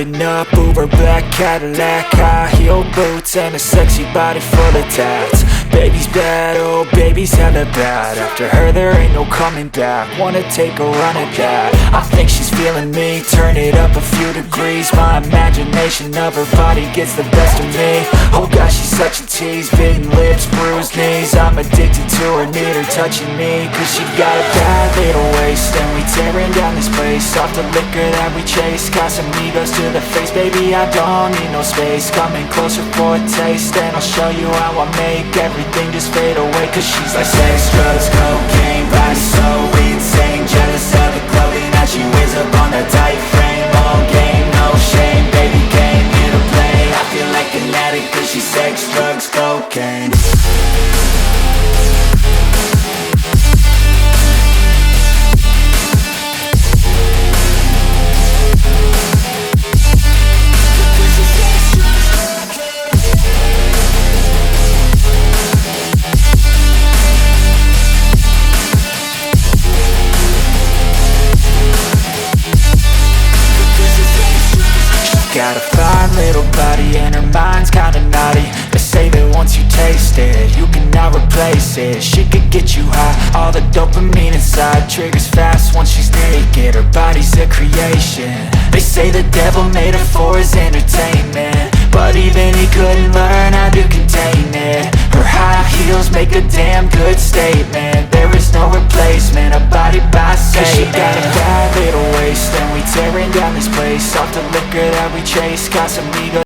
Pulling up, Uber black Cadillac, high heel boots and a sexy body full of tats. Baby's bad, oh baby's hella bad. After her there ain't no coming back. Wanna take a run at that. I think she's feeling me, turn it up a few degrees. My imagination of her body gets the best of me. Oh gosh, she's such a tease, bitten lips, bruised knees. I'm addicted to her, need her touching me. Cause she got a bad little waist, and we tearing down this place. Off the liquor that we chase, got some egos to the face. Baby, I don't need no space. Coming closer for a taste, and I'll show you how I make everything just fade away. Cause she's like sex, drugs, cocaine, body so insane. Jealous of the clothing that she wears up on that tight frame. All game, no shame, baby came here to play. I feel like an addict cause she's sex, drugs, cocaine. Got a fine little body and her mind's kinda naughty. They say that once you taste it, you cannot replace it. She could get you high, all the dopamine inside triggers fast once she's naked. Her body's a creation. They say the devil made her for his entertainment, but even he couldn't learn how to contain it. Her high heels make a damn good statement. There is no replacement, a body by Satan. Cause she got a bad little waist, and we tearing down this place. Off the liquor that we chase, got some ego.